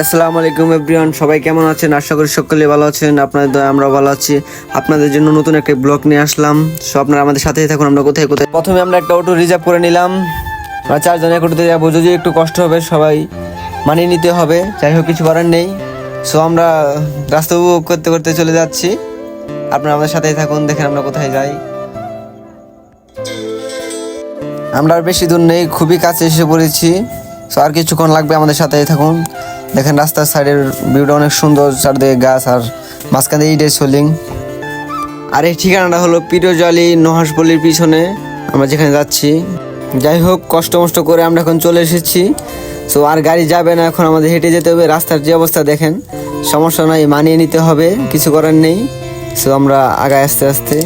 আসসালামু আলাইকুম এভরিওয়ান, সবাই কেমন আছেন? আশা করি সকলে ভালো আছেন। আপনাদের দয়ায় আমরা ভালো আছি। আপনাদের জন্য নতুন একটা ব্লগ নিয়ে আসলাম। সো আপনারা আমাদের সাথেই থাকুন। আমরা কোথায় কোথায় প্রথমে আমরা একটা অটো রিজার্ভ করে নিলাম। আমরা চারজন এক অটোতে যাবো, যদিও একটু কষ্ট হবে, সবাই মানিয়ে নিতে হবে, যাই হোক কিছু করার নেই। সো আমরা রাস্তা উপভোগ করতে করতে চলে যাচ্ছি। আপনারা আমাদের সাথেই থাকুন, দেখেন আমরা কোথায় যাই। আমরা আর বেশি দূর নেই, খুবই কাছে এসে পড়েছি। সো আর কিছুক্ষণ লাগবে, আমাদের সাথেই থাকুন। দেখেন রাস্তার সাইডের ভিউটা অনেক সুন্দর, চারদিকে গাছ আর মাঝখানে ইটের সোলিং। আর এই ঠিকানাটা হলো পীরজালি নুহাসপল্লির পিছনে আমরা যেখানে যাচ্ছি। যাই হোক কষ্ট মষ্ট করে আমরা এখন চলে এসেছি। সো আর গাড়ি যাবে না, এখন আমাদের হেঁটে যেতে হবে। রাস্তার যে অবস্থা দেখেন, সমস্যা নাই, মানিয়ে নিতে হবে, কিছু করার নেই। সো আমরা আগায় আস্তে আস্তে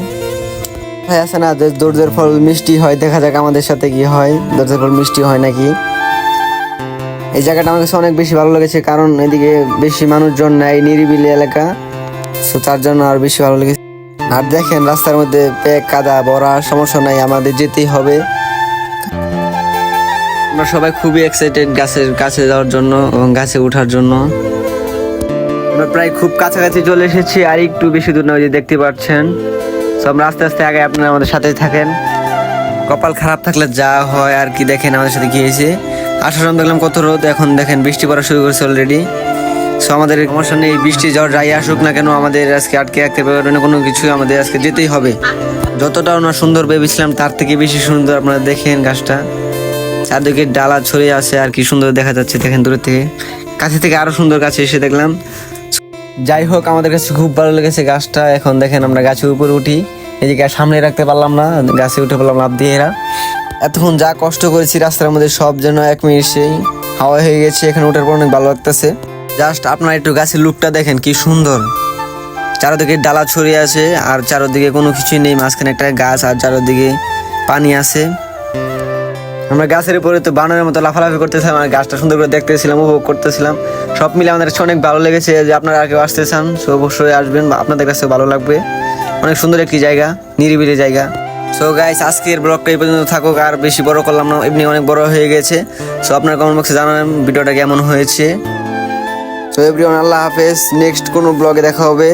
ভাই আছে না, দরজের ফল মিষ্টি হয়, দেখা যাক আমাদের সাথে কি হয়, দরজের ফল মিষ্টি হয় নাকি। এই জায়গাটা আমার কাছে অনেক বেশি ভালো লেগেছে, কারণ এদিকে বেশি মানুষজন নাই, নিরিবিলি এলাকা। সো তার জন্য আর বেশি ভালো লেগেছে। আর দেখেন রাস্তার মধ্যে প্যাক কাদা ভরা, সমস্যা নাই, আমাদের যেতেই হবে। আমরা সবাই খুবই এক্সাইটেড গাছের কাছে যাওয়ার জন্য এবং গাছে ওঠার জন্য। আমরা প্রায় খুব কাছাকাছি চলে এসেছি, আর একটু বেশি দূর না, ওই যে দেখতে পাচ্ছেন। সো আমরা আস্তে আস্তে আগে, আপনারা আমাদের সাথেই থাকেন। কপাল খারাপ থাকলে যা হয় আর কি, দেখেন আমাদের সাথে কি হয়েছে। আসার সময় দেখলাম কত রোদ, এখন দেখেন বৃষ্টি পড়া শুরু করেছে অলরেডি। সো আমাদের সমস্যা নেই, বৃষ্টি ঝড় যাই আসুক না কেন, আমাদের আজকে আটকে রাখতে পারবে না কোনো কিছু, আমাদের আজকে যেতেই হবে। যতটাও না সুন্দর ভেবেছিলাম তার থেকে বেশি সুন্দর। আপনারা দেখেন গাছটা, চারদিকে ডালা ছড়িয়ে আছে, আর কি সুন্দর দেখা যাচ্ছে দেখেন দূরের থেকে। কাছে থেকে আরো সুন্দর, কাছে এসে দেখলাম। যাই হোক আমাদের কাছে খুব ভালো লেগেছে গাছটা। এখন দেখেন আমরা গাছের উপরে উঠি, এদিকে আর সামনে রাখতে পারলাম না, গাছে উঠে পড়লাম লাফ দিয়ে। এরা এতক্ষণ যা কষ্ট করেছি রাস্তার মধ্যে, সব যেন 1 মিনিট সেই হাওয়া হয়ে গেছে। এখানে ওঠার পর অনেক ভালো লাগতেছে। জাস্ট আপনার একটু গাছের লুকটা দেখেন, কি সুন্দর। চারদিকে ডালা ছড়িয়ে আছে, আর চারদিকে কোনো কিছুই নেই, মাঝখানে একটা গাছ, আর চারদিকে পানি আছে। আমরা গাছের উপরে তো বানরের মতো লাফালাফি করতেছিলাম, আর গাছটা সুন্দর করে দেখতেছিলাম, উপভোগ করতেছিলাম। সব মিলে আমাদের কাছে অনেক ভালো লেগেছে। যে আপনারা আর কেউ আসতে চান সো অবশ্যই আসবেন, আপনাদের কাছে ভালো লাগবে। অনেক সুন্দর একটি জায়গা, নিরিবিলি জায়গা। সো গাইস, আজকের ব্লগটা এই পর্যন্ত থাকুক, আর বেশি বড় করলাম না, এমনি অনেক বড় হয়ে গেছে। সো আপনার কমেন্ট বক্সে জানাবেন ভিডিওটা কেমন হয়েছে। সো এভরিওয়ান, আল্লাহ হাফেজ। নেক্সট কোনো ব্লগে দেখা হবে।